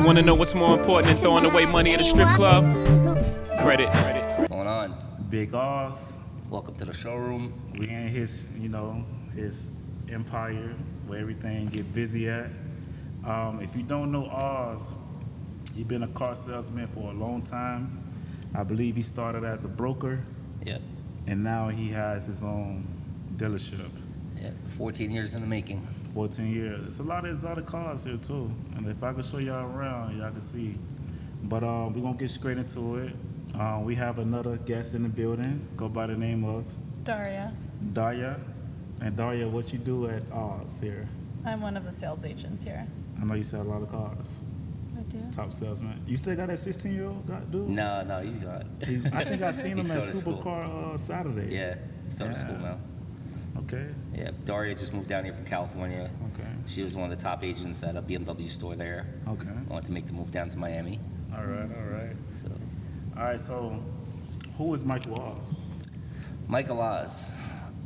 wanna know what's more important than throwing away money at a strip club? Credit. What's going on? Big Oz. Welcome to the showroom. We in his, his empire where everything get busy at. If you don't know Oz, he's been a car salesman for a long time. I believe he started as a broker. Yep. And now he has his own dealership. Yeah, 14 years in the making. 14 years. There's a lot of exotic cars here too. And if I could show y'all around, y'all can see. But we're gonna get straight into it. We have another guest in the building. Go by the name of Daria. Daria. And Daria, what you do at Oz here? I'm one of the sales agents here. I know you sell a lot of cars. I do. Top salesman. You still got that 16-year-old guy, dude? No, he's gone. I think I seen him at started school. Supercar Saturday. Yeah, he started school now. Okay. Yeah, Daria just moved down here from California. Okay. She was one of the top agents at a BMW store there. Okay. Wanted to make the move down to Miami. All right. So, All right, so who is Michael Oz? Michael Oz.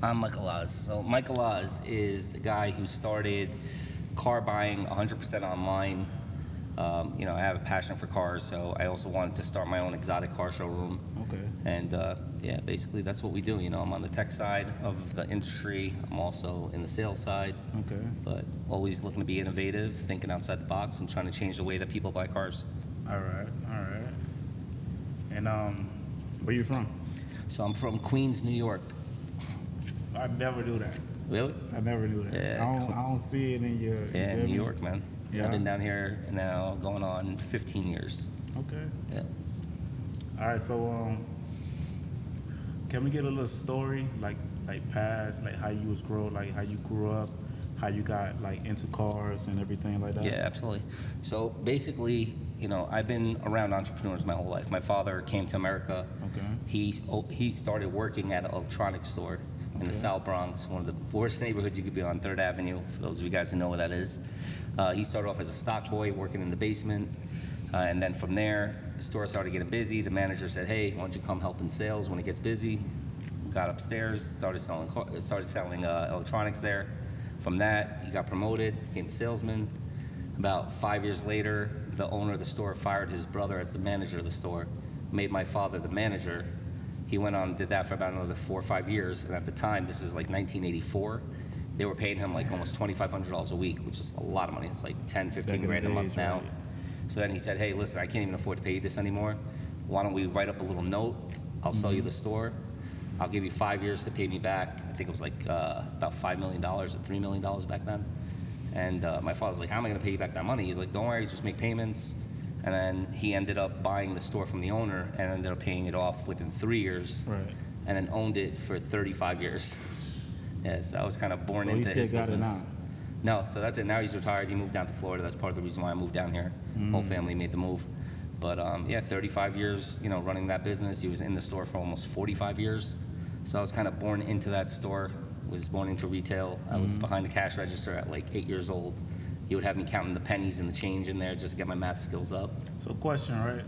I'm Michael Oz. So Michael Oz is the guy who started car buying 100% online. I have a passion for cars, so I also wanted to start my own exotic car showroom. Okay. And basically that's what we do. I'm on the tech side of the industry. I'm also in the sales side. Okay. But always looking to be innovative, thinking outside the box, and trying to change the way that people buy cars. All right. And where you from? So I'm from Queens, New York. I never knew that. Really? I never knew that. Yeah, I don't see it in your. Yeah, New York, man. Yeah. I've been down here now going on 15 years. Okay. Yeah. All right, so can we get a little story, like past, like how you was like how you grew up, how you got like into cars and everything like that? Yeah, absolutely. So basically, I've been around entrepreneurs my whole life. My father came to America. Okay. He started working at an electronics store in the South Bronx, one of the worst neighborhoods you could be on, 3rd Avenue, for those of you guys who know where that is. He started off as a stock boy working in the basement. And then from there, the store started getting busy. The manager said, hey, why don't you come help in sales when it gets busy? Got upstairs, started selling electronics there. From that, he got promoted, became a salesman. About 5 years later, the owner of the store fired his brother as the manager of the store, made my father the manager. He went on and did that for about another 4 or 5 years. And at the time, this is like 1984, they were paying him like almost $2,500 a week, which is a lot of money. It's like 10, 15 grand a month now. Right. So then he said, hey, listen, I can't even afford to pay you this anymore. Why don't we write up a little note? I'll sell you the store. I'll give you 5 years to pay me back. I think it was like about $5 million or $3 million back then. And my father's like, how am I gonna pay you back that money? He's like, don't worry, just make payments. And then he ended up buying the store from the owner and ended up paying it off within 3 years. Right. And then owned it for 35 years. Yes, I was kind of born into his business. Got it now. No, so that's it. Now he's retired. He moved down to Florida. That's part of the reason why I moved down here. Whole family made the move. But 35 years, running that business. He was in the store for almost 45 years. So I was kind of born into that store. Was born into retail. I was behind the cash register at like 8 years old. He would have me counting the pennies and the change in there just to get my math skills up. So question, right?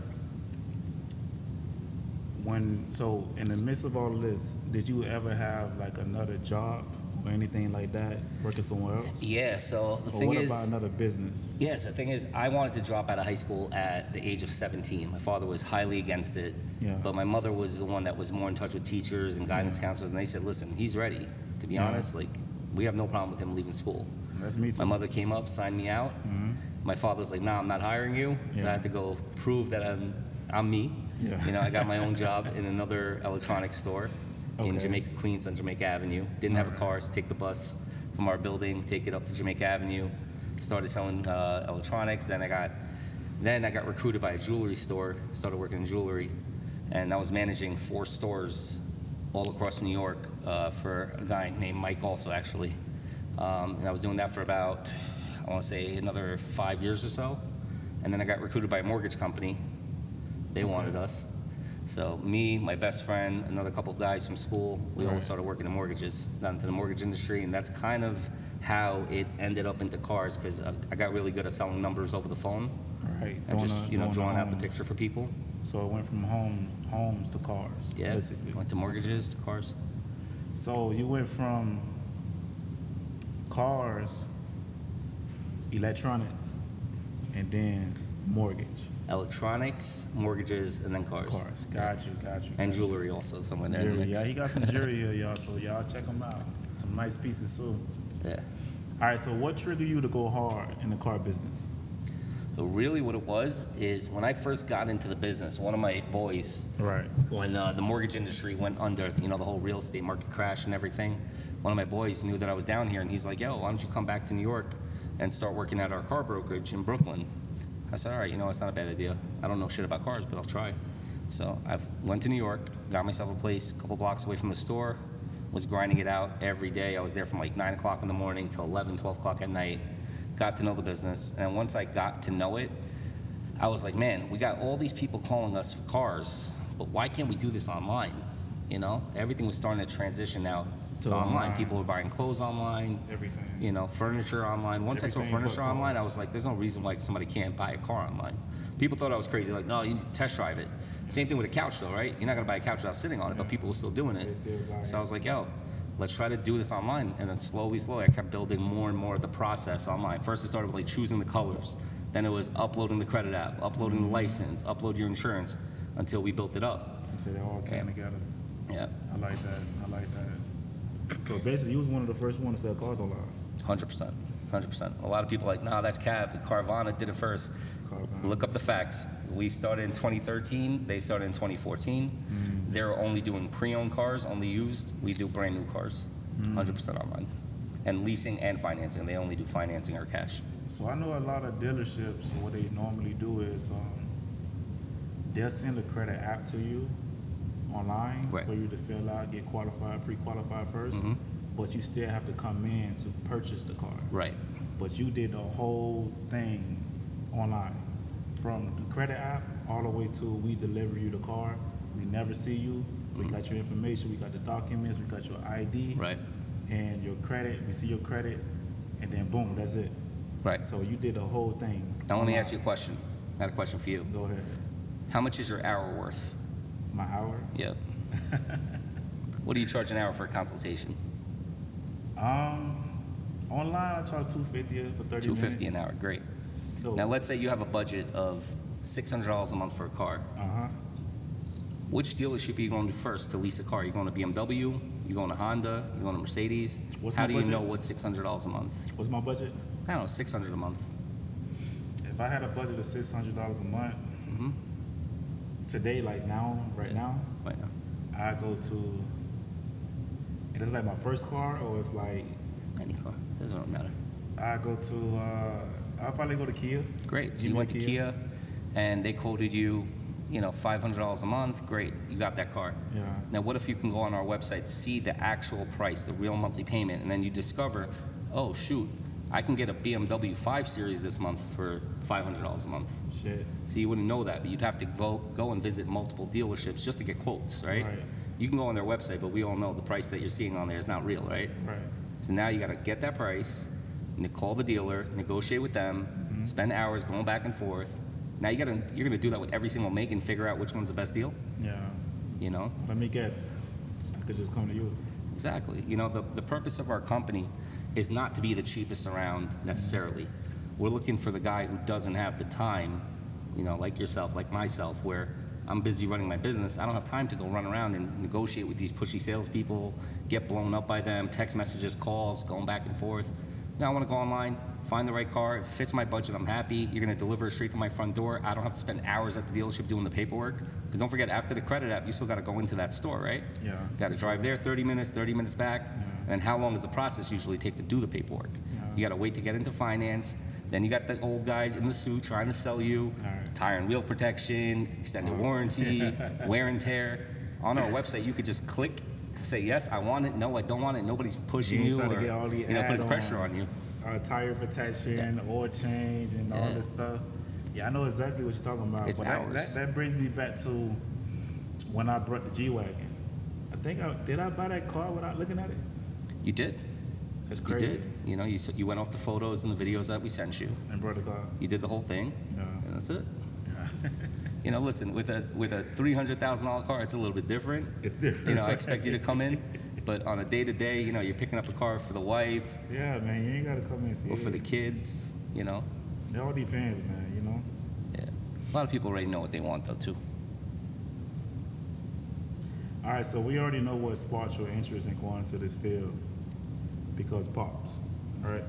So in the midst of all of this, did you ever have like another job or anything like that, working somewhere else? Yeah, so the Or thing what is... about another business? Yes, the thing is, I wanted to drop out of high school at the age of 17. My father was highly against it, Yeah. but my mother was the one that was more in touch with teachers and guidance counselors, and they said, listen, he's ready. To be honest, like, we have no problem with him leaving school. That's me too. My mother came up, signed me out. My father was like, nah, I'm not hiring you. So Yeah. I had to go prove that I'm me. Yeah. I got my own job in another electronics store in Okay. Jamaica, Queens on Jamaica Avenue. Didn't have a car, so take the bus from our building, take it up to Jamaica Avenue. Started selling electronics. Then I got recruited by a jewelry store. Started working in jewelry, and I was managing 4 stores all across New York for a guy named Mike also, actually. And I was doing that for about, I want to say, another 5 years or so. And then I got recruited by a mortgage company. They wanted us. So me, my best friend, another couple of guys from school, we all started working in mortgages, got into the mortgage industry, and that's kind of how it ended up into cars, because I got really good at selling numbers over the phone. Right. And just, drawing out the homes. picture for people. So it went from homes to cars, Yeah, basically. went to mortgages, to cars. So you went from cars, electronics, and then Mortgage. Electronics, mortgages, and then cars. Cars. Got you. And jewelry also somewhere there in the Jewelry. mix. Yeah, he got some jewelry here, y'all. So y'all check him out. Some nice pieces too. Yeah. All right. So what triggered you to go hard in the car business? So really what it was is when I first got into the business, one of my boys, Right. when the mortgage industry went under, the whole real estate market crashed and everything, one of my boys knew that I was down here and he's like, yo, why don't you come back to New York and start working at our car brokerage in Brooklyn? I said, all right, it's not a bad idea. I don't know shit about cars, but I'll try. So I went to New York, got myself a place a couple blocks away from the store, was grinding it out every day. I was there from like 9 o'clock in the morning till 11, 12 o'clock at night. Got to know the business, and once I got to know it, I was like, man, we got all these people calling us for cars, but why can't we do this online? Everything was starting to transition now to online. People were buying clothes online, Everything. Furniture online. Once I saw Everything but furniture online, I cars. was like, there's no reason why somebody can't buy a car online. People thought I was crazy, like, no, you need to test drive it. Same thing with a couch though, right? You're not gonna buy a couch without sitting on it, but people were still doing They it. still buy it. So I was like, yo, let's try to do this online. And then slowly, I kept building more and more of the process online. First, it started with like choosing the colors. Then it was uploading the credit app, uploading the license, upload your insurance, until we built it up. Until they all came together. Yeah, I like that. So basically, you was one of the first ones to sell cars online. 100%. A lot of people are like, nah, that's cap. Carvana did it first. Carvana. Look up the facts. We started in 2013. They started in 2014. They're only doing pre-owned cars, only used. We do brand new cars, 100% online. And leasing and financing. They only do financing or cash. So I know a lot of dealerships, what they normally do is they'll send a credit app to you online Right. for you to fill out, get qualified, pre-qualified 1st, but you still have to come in to purchase the car. Right. But you did the whole thing online, from the credit app all the way to we deliver you the car. We never see you. We got your information. We got the documents. We got your ID. Right. And your credit. We see your credit, and then boom, that's it. Right. So you did the whole thing. Now let me online. ask you a question. I got a question for you. Go ahead. How much is your hour worth? My hour. Yep. What do you charge an hour for a consultation? Online I charge $250 for 30 $250 minutes. an hour. Great. So, Now let's say you have a budget of $600 a month for a car. Which dealership are you going to first to lease a car? You going to BMW? You going to Honda? You going to Mercedes? What's How my do you budget? know what's $600 a month? What's my budget? I don't know, $600 a month. If I had a budget of $600 a month, today, like now, right now, Right now. I go to. It is like my first car, or it's like Any car. Doesn't really matter. I go to. I'll probably go to Kia. Great. So Give you me went to Kia and they quoted you, $500 a month. Great. You got that car. Yeah. Now, what if you can go on our website, see the actual price, the real monthly payment, and then you discover, oh, shoot, I can get a BMW 5 Series this month for $500 a month. Shit. So you wouldn't know that, but you'd have to go and visit multiple dealerships just to get quotes, right? Right. You can go on their website, but we all know the price that you're seeing on there is not real, right? Right. So now you got to get that price, call the dealer, negotiate with them, spend hours going back and forth. Now you're gonna do that with every single make and figure out which one's the best deal. Yeah. Let me guess. I could just come to you. Exactly. The purpose of our company is not to be the cheapest around necessarily. We're looking for the guy who doesn't have the time, like yourself, like myself, where I'm busy running my business. I don't have time to go run around and negotiate with these pushy salespeople, get blown up by them, text messages, calls, going back and forth. I want to go online, find the right car. If it fits my budget, I'm happy. You're going to deliver it straight to my front door. I don't have to spend hours at the dealership doing the paperwork. Because don't forget, after the credit app, you still got to go into that store, right? Yeah. Got to drive there 30 minutes back. And how long does the process usually take to do the paperwork? You got to wait to get into finance. Then you got the old guy in the suit trying to sell you Right. tire and wheel protection, extended warranty, wear and tear. On our website, you could just click, say, yes, I want it. No, I don't want it. Nobody's pushing you trying or to get all the putting pressure on you. Tire protection, oil change, and all this stuff. Yeah, I know exactly what you're talking about. It's but hours. that brings me back to when I brought the G-Wagon. Did I buy that car without looking at it? You did. That's You crazy. did. You went off the photos and the videos that we sent you. And brought the car. You did the whole thing, Yeah. and that's it. Yeah. Listen, with a $300,000 car, it's a little bit different. It's different. I expect you to come in, but on a day-to-day, you're picking up a car for the wife Yeah, man, you ain't gotta come and see or for it. the kids. It all depends, man. Yeah. A lot of people already know what they want, though, too. All right, so we already know what sparked your interest in going into this field because Pops, all right?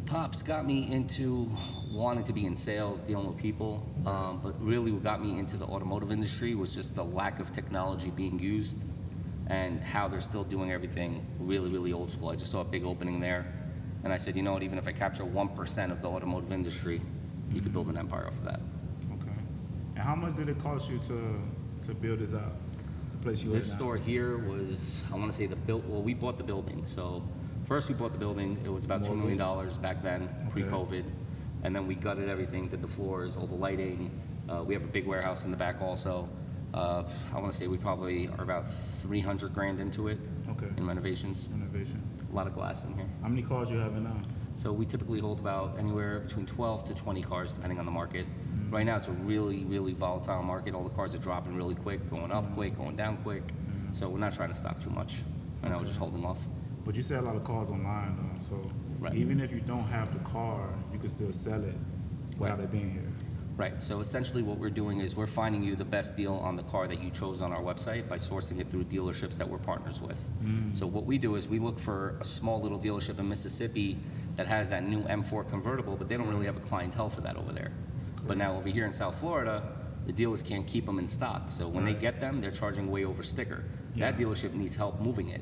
Pops got me into wanting to be in sales, dealing with people, but really what got me into the automotive industry was just the lack of technology being used and how they're still doing everything really, really old school. I just saw a big opening there, and I said, you know what, even if I capture 1% of the automotive industry, you could build an empire off of that. Okay. And how much did it cost you to build this out? The place you This at now? store here was, I want to say well, we bought the building. So first we bought the building. It was about $2 million back then, pre-COVID. And then we gutted everything, did the floors, all the lighting. We have a big warehouse in the back also. I want to say we probably are about 300 grand into it in renovations. Renovation. A lot of glass in here. How many cars you have now? So we typically hold about anywhere between 12 to 20 cars, depending on the market. Right now, it's a really, really volatile market. All the cars are dropping really quick, going up quick, going down quick. So we're not trying to stock too much. Right now, we're just holding off. But you sell a lot of cars online, though. So Right. even if you don't have the car, you can still sell it without Right. it being here. Right, so essentially what we're doing is we're finding you the best deal on the car that you chose on our website by sourcing it through dealerships that we're partners with. So what we do is we look for a small little dealership in Mississippi that has that new M4 convertible, but they don't really have a clientele for that over there. But now over here in South Florida, the dealers can't keep them in stock. So when they get them, they're charging way over sticker. That dealership needs help moving it.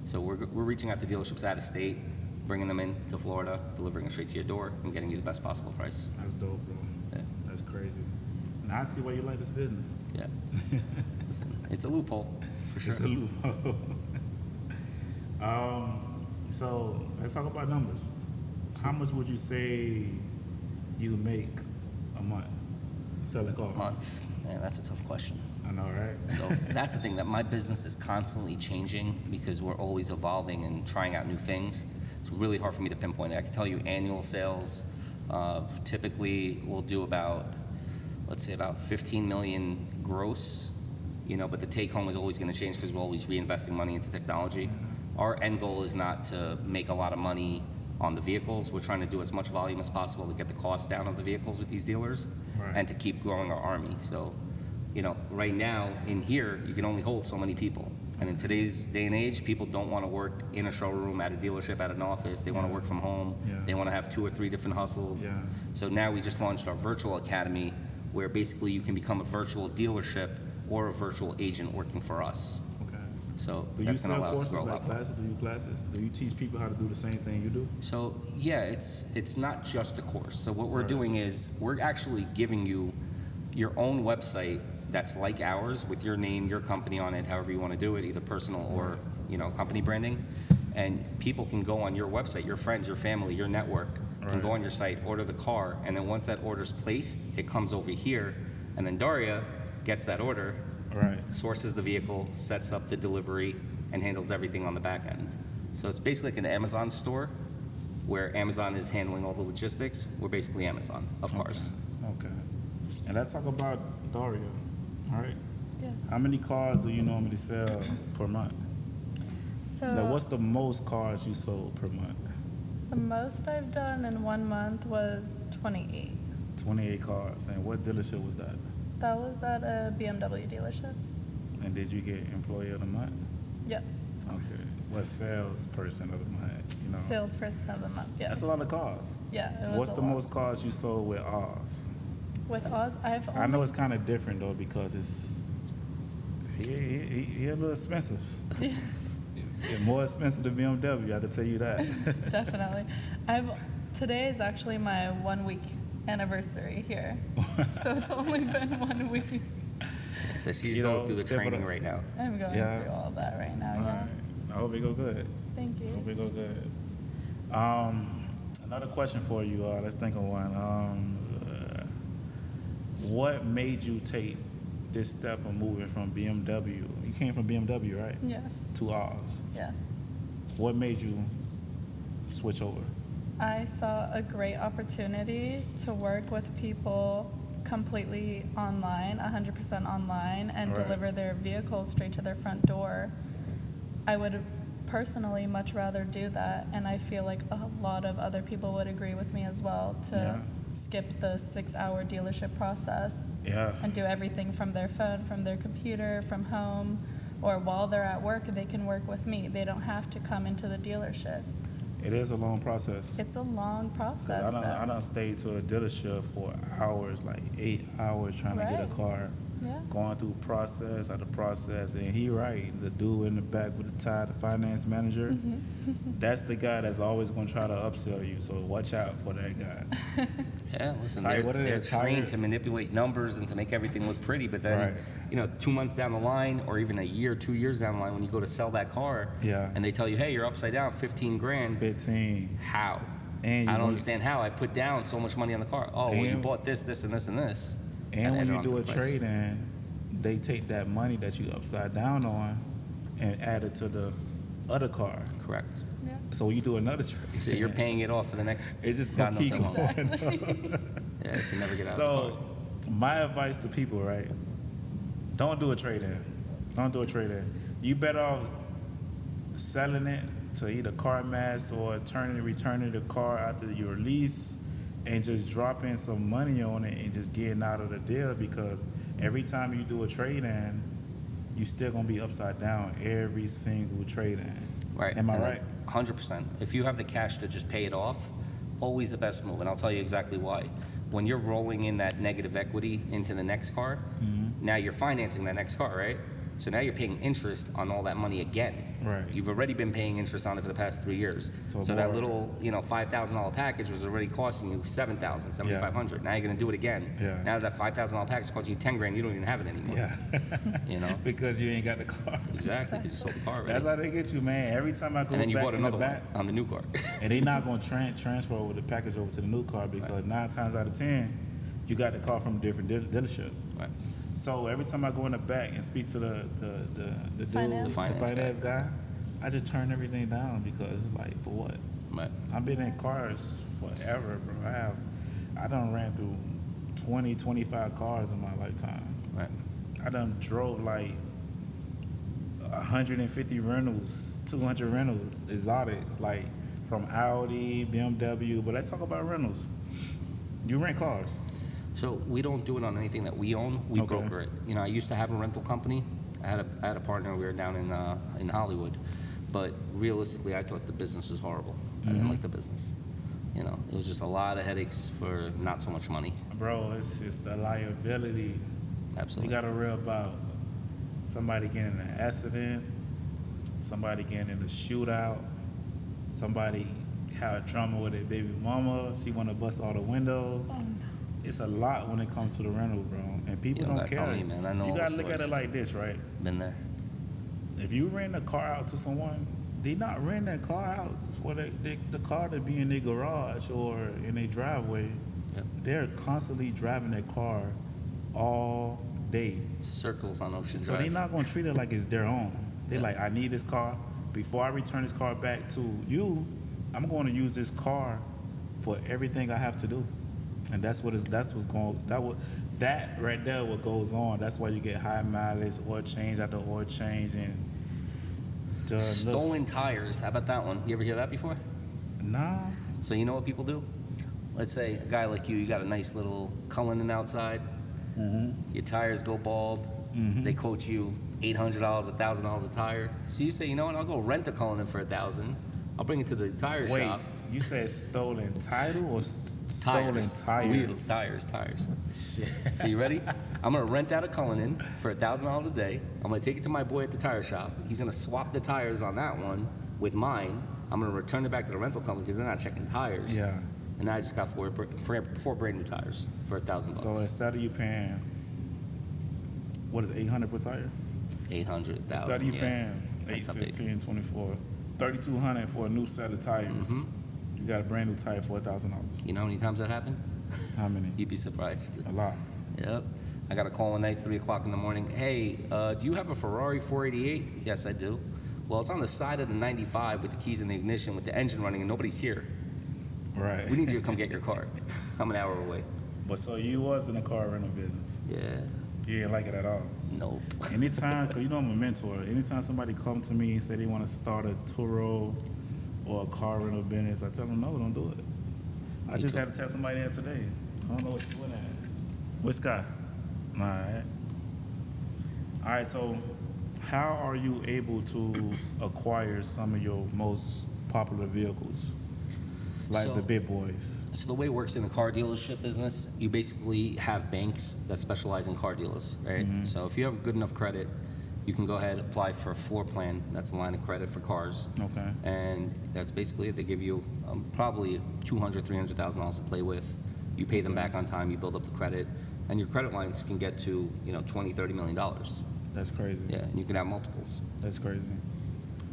So we're reaching out to dealerships out of state, bringing them in to Florida, delivering it straight to your door, and getting you the best possible price. That's dope, bro. Yeah. That's crazy. And I see why you like this business. Yeah. Listen, it's a loophole, for sure. It's a loophole. So let's talk about numbers. How much would you say you make a month selling cars? Month. Man, that's a tough question. I know, right? So that's the thing, that my business is constantly changing because we're always evolving and trying out new things. It's really hard for me to pinpoint it. I can tell you annual sales, typically we'll do about, let's say about 15 million gross, but the take home is always going to change because we're always reinvesting money into technology. Our end goal is not to make a lot of money on the vehicles. We're trying to do as much volume as possible to get the cost down of the vehicles with these dealers and to keep growing our army. So, right now in here, you can only hold so many people. And in today's day and age, people don't want to work in a showroom, at a dealership, at an office. They want to work from home. They want to have 2 or 3 different hustles. So now we just launched our virtual academy where basically you can become a virtual dealership or a virtual agent working for us. So Do you that's going to sell allow us to courses grow a like lot more. classes? Do you classes? Do you teach people how to do the same thing you do? So yeah, it's not just a course. So what we're doing is we're actually giving you your own website that's like ours with your name, your company on it, however you want to do it, either personal or company branding. And people can go on your website, your friends, your family, your network can go on your site, order the car, and then once that order's placed, it comes over here, and then Daria gets that order, sources the vehicle, sets up the delivery, and handles everything on the back end. So it's basically like an Amazon store where Amazon is handling all the logistics. We're basically Amazon of cars. Okay. And let's talk about Daria. All right. Yes. How many cars do you normally sell per month? So Now, what's the most cars you sold per month? the most I've done in 1 month was 28. 28 cars. And what dealership was that? That was at a BMW dealership. And did you get Employee of the Month? Yes, of course. Okay. What salesperson of the month? Salesperson of the month. Yes. That's a lot of cars. Yeah, it was What's a the lot. most cars you sold with Oz? With Oz, I've only I know it's kind of different though because he a little expensive. Yeah, more expensive than BMW. I have to tell you that. definitely. Today is actually my 1 week anniversary here, so it's only been 1 week. So she's You going know, through the typical- training right now. I'm going Yeah. through all that right now. All Yeah. right. I hope it go good. Thank Hope you. it go good. Another question for you. Let's think of one. What made you take this step of moving from BMW? You came from BMW, right? Yes. To Oz. Yes. What made you switch over? I saw a great opportunity to work with people completely online, 100% online, and Right. deliver their vehicles straight to their front door. I would personally much rather do that, and I feel like a lot of other people would agree with me as well to Yeah. skip the 6-hour dealership process Yeah. and do everything from their phone, from their computer, from home, or while they're at work, they can work with me. They don't have to come into the dealership. It is a long process. It's a long 'Cause process. I done stayed to a dealership for hours, like 8 hours trying to get a Right. car. Yeah. Going through process after process, and he right, the dude in the back with the tie, the finance manager, that's the guy that's always gonna try to upsell you. So watch out for that guy. Yeah, listen, Tired, what are they're they, trained tired? to manipulate numbers and to make everything look pretty, but then, Right. you know, 2 months down the line, or even a year, 2 years down the line, when you go to sell that car, Yeah. and they tell you, hey, you're upside down, 15 grand. 15. How? And I you don't want- understand how. I put down so much money on the car. Oh, well, you And- bought this, this, and this, and this. And when add it you onto do the a price. trade in, they take that money that you upside down on and add it to the other car. Correct. Yeah. So when you do another trade, So you're paying it off for the next, it's just God gonna knows keep how long. going. Yeah, you can never get out of the So car. my advice to people, right? Don't do a trade in. Don't do a trade in. You better off selling it to either CarMax or returning the car after your lease and just dropping some money on it and just getting out of the deal, because every time you do a trade in, you still gonna be upside down every single trade in. Right. Am I and right? 100%. If you have the cash to just pay it off, always the best move, and I'll tell you exactly why. When you're rolling in that negative equity into the next car, Mm-hmm. now you're financing that next car, right? So now you're paying interest on all that money again. Right. You've already been paying interest on it for the past 3 years. So So that more- little, $5,000 package was already costing you $7,000, $7,500. Now you're going to do it again. Yeah. Now that $5,000 package costs you 10 grand, you don't even have it anymore. Yeah. You know? Because you ain't got the car. Exactly, because you sold the car already. That's how they get you, man. Every time I go And then you back bought in the another back, one on the new car. and they not gonna transfer over the package over to the new car, because 9 times out of 10, you got the car from a different dealership. Right. So every time I go in the back and speak to the dude, Finance. the finance finance guy, I just turn everything down, because it's like, for what? Right. I've been in cars forever, bro. I done ran through 20, 25 cars in my lifetime. Right. I done drove like 150 rentals, 200 rentals, exotics, like from Audi, BMW. But let's talk about rentals. You rent cars. So we don't do it on anything that we own. We Okay. broker it. I used to have a rental company. I had a partner. We were down in Hollywood, but realistically, I thought the business was horrible. I didn't like the business. It was just a lot of headaches for not so much money. Bro, it's just a liability. You Absolutely. got to worry about somebody getting in an accident, somebody getting in a shootout, somebody had drama with their baby mama. She want to bust all the windows. It's a lot when it comes to the rental, bro. And people You don't don't gotta care. tell me, man. I know you all gotta the look at it stories. like this, right? Been there. If you rent a car out to someone, they not renting that car out for the car to be in their garage or in their driveway. Yep. They're constantly driving that car all day. Circles on Ocean So Drive. they're not gonna treat it like it's their own. They're Yeah. like, I need this car. Before I return this car back to you, I'm going to use this car for everything I have to do. And that right there what goes on. That's why you get high mileage, oil change after oil change, and Stolen tires. How about that one? You ever hear that before? Nah. So you know what people do? Let's say a guy like you got a nice little Cullinan outside. Your tires go bald. They quote you $800, $1,000 a tire. So you say, you know what? I'll go rent a Cullinan for $1,000. I'll bring it to the tire Wait, shop. you said stolen title or stolen tires? Wheels, tires. So you ready? I'm gonna rent out a Cullinan for $1,000 a day. I'm gonna take it to my boy at the tire shop. He's gonna swap the tires on that one with mine. I'm gonna return it back to the rental company because they're not checking tires. Yeah. And now I just got four brand new tires for $1,000. So instead of you paying, what is it, 800 per tire? 800,000. Instead of you yeah. paying 8, That's how big. 16, 24, 3,200 for a new set of tires. You got a brand new tire for $1,000. You know how many times that happened? How many? You'd be surprised. A lot. Yep. I got a call one night, 3 o'clock in the morning. Hey, do you have a Ferrari 488? Yes, I do. Well, it's on the side of the 95 with the keys in the ignition with the engine running and nobody's here. Right. We need you to come get your car. I'm an hour away. But so you was in the car rental business. Yeah. You ain't like it at all. Nope. Anytime, cause you know I'm a mentor. Anytime somebody come to me and say they want to start a Turo or a car rental business, I tell them no, don't do it. I just had to tell somebody that today. I don't know what you're doing at. What's Scott? All right. All right. So, how are you able to acquire some of your most popular vehicles, like So- the big boys? So the way it works in the car dealership business, you basically have banks that specialize in car dealers, right? So if you have good enough credit, you can go ahead apply for a floor plan. That's a line of credit for cars. Okay. And that's basically it. They give you probably $200,000, $300,000 to play with. You pay them back on time. You build up the credit, and your credit lines can get to $20, $30 million. That's crazy. Yeah, and you can have multiples. That's crazy.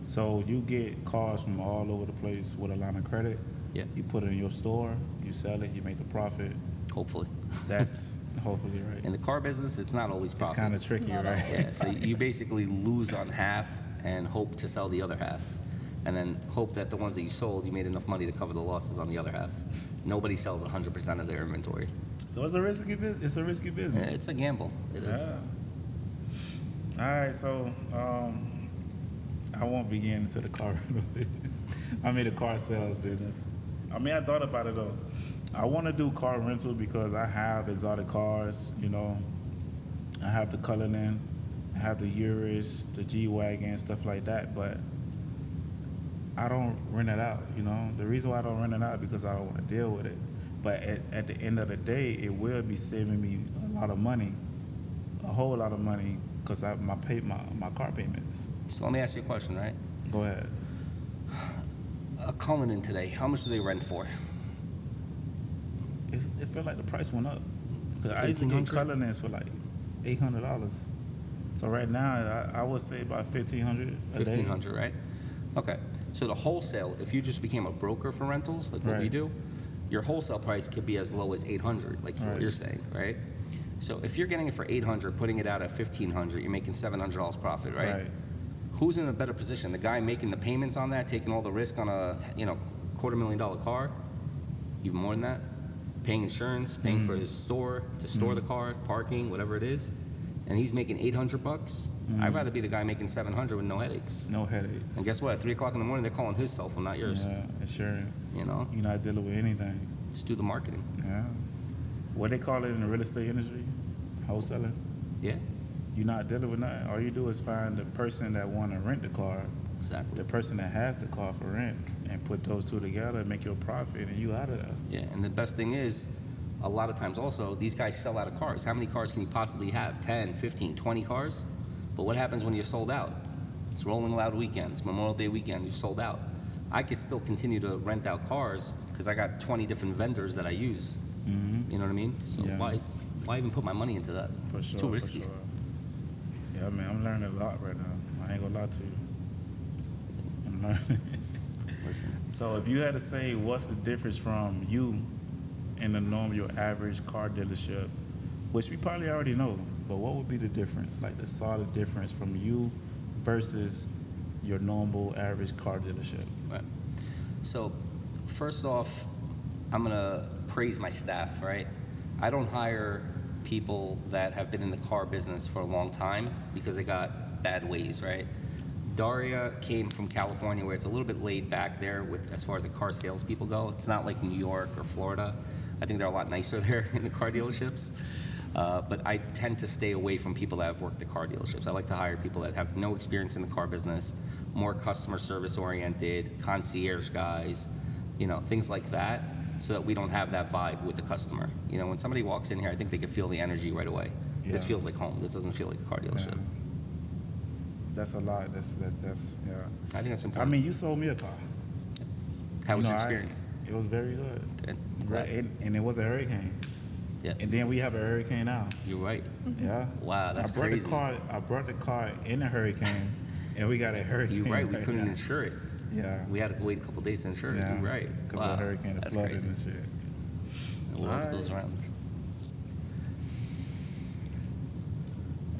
So you get cars from all over the place with a line of credit. Yeah, You put it in your store, you sell it, you make the profit. hopefully. That's hopefully right. In the car business, it's not always It's profit. kind of tricky, Not right? Yeah, so you basically lose on half and hope to sell the other half. And then hope that the ones that you sold, you made enough money to cover the losses on the other half. Nobody sells 100% of their inventory. So it's a risky business. It's a risky business. It's a gamble. It is. Yeah. All right, so I won't be getting into the car rental business. I mean the car sales business. I mean I thought about it though. I want to do car rental because I have exotic cars. I have the Cullinan, I have the Urus, the G-Wagon, stuff like that. But I don't rent it out. The reason why I don't rent it out is because I don't want to deal with it. But at the end of the day, it will be saving me a lot of money, a whole lot of money, because my car payments. So let me ask you a question, right? Go ahead. A Cullinan today, how much do they rent for? It felt like the price went up. 'Cause I used to get $1,800? Cullinans for like $800. So right now, I would say about $1,500 a day. $1,500, right? Okay. So the wholesale, if you just became a broker for rentals, like what we Right. do, your wholesale price could be as low as $800, like what Right. you're saying, right? So if you're getting it for $800, putting it out at $1,500, you're making $700 profit, right? Right. Who's in a better position? The guy making the payments on that, taking all the risk on a $250,000 car, even more than that, paying insurance, paying for his store to store the car, parking, whatever it is, and he's making $800. I'd rather be the guy making $700 with no headaches. No headaches. And guess what? At 3 o'clock in the morning, they're calling his cell phone, not yours. Yeah, insurance. You know? You're not dealing with anything. Just do the marketing. Yeah. What they call it in the real estate industry? Wholesaling. Yeah, You're not dealing with nothing. All you do is find the person that want to rent the car, exactly. the person that has the car for rent, and put those two together and make your profit, and you out of there. Yeah, and the best thing is, a lot of times also, these guys sell out of cars. How many cars can you possibly have? 10, 15, 20 cars? But what happens when you're sold out? It's Rolling Loud weekends, Memorial Day weekend, you're sold out. I could still continue to rent out cars because I got 20 different vendors that I use. You know what I mean? So Yeah. why even put my money into that? For It's sure. too risky. For sure. Yeah, man, I'm learning a lot right now. I ain't gonna lie to you. I'm learning. Listen, So if you had to say what's the difference from you and the normal, your average car dealership, which we probably already know, but what would be the difference? Like the solid difference from you versus your normal average car dealership? right. So first off, I'm gonna praise my staff, right? I don't hire people that have been in the car business for a long time because they got bad ways, right? Daria came from California where it's a little bit laid back there with as far as the car salespeople go. It's not like New York or Florida. I think they're a lot nicer there in the car dealerships. But I tend to stay away from people that have worked at car dealerships. I like to hire people that have no experience in the car business, more customer service oriented, concierge guys, things like that, so that we don't have that vibe with the customer. When somebody walks in here, I think they can feel the energy right away. This Yeah. feels like home. This doesn't feel like a car dealership. Yeah. That's a lot. That's yeah. I think that's I important. mean, you sold me a car. How was You your know, experience? It was very good. Good. I'm Right, glad. and it was a hurricane. Yeah, And then we have a hurricane now. you're right. Yeah. Wow, that's I brought crazy. I brought the car in a hurricane, and we got a hurricane. You're right. We couldn't now. insure it. Yeah. We had to wait a couple days to insure it. Yeah. You're right. Because Wow, of the hurricane, the that's flooding crazy. and shit. The world Alright. goes around.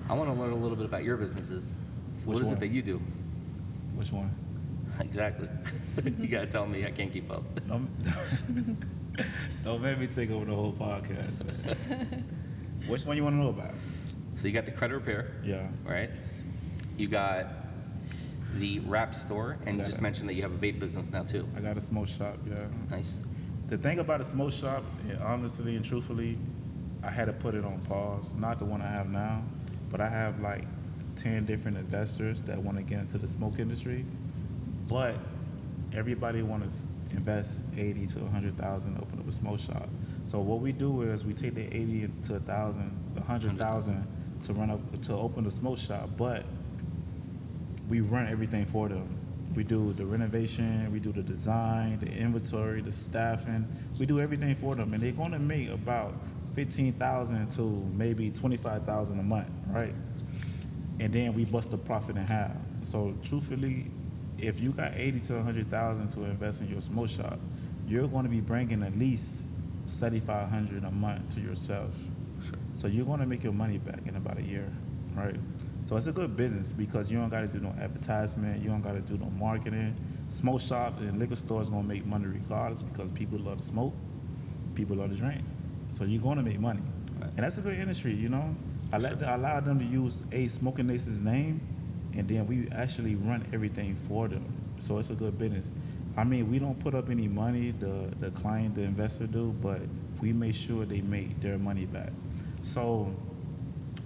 I want to learn a little bit about your businesses. So Which what is one? it that you do? Which one? Exactly. You gotta tell me. I can't keep up. Don't make me take over the whole podcast, man. Which one you want to know about? So So you got the credit repair, Yeah. right? You got the wrap store, and you got just it. mentioned that you have a vape business now too. I got a smoke shop, yeah. Nice. The thing about a smoke shop, honestly and truthfully, I had to put it on pause. Not the one I have now, but I have like 10 different investors that want to get into the smoke industry. But everybody want to invest 80 to 100,000 to open up a smoke shop. So what we do is we take the 80 to 1,000, 100,000 to run up to open a smoke shop, but we run everything for them. We do the renovation, we do the design, the inventory, the staffing. We do everything for them, and they're going to make about 15,000 to maybe 25,000 a month, right? And then we bust the profit in half. So truthfully, if you got 80 to 100,000 to invest in your smoke shop, you're going to be bringing at least 7,500 a month to yourself. Sure. So you're going to make your money back in about a year, right? So it's a good business because you don't got to do no advertisement, you don't got to do no marketing. Smoke shop and liquor stores going to make money regardless because people love to smoke, people love to drink. So you're going to make money. Right. And that's a good industry, you know? I allow them to use Smoking Nace's name, and then we actually run everything for them. So it's a good business. I mean, we don't put up any money, the client, the investor do, but we make sure they make their money back. So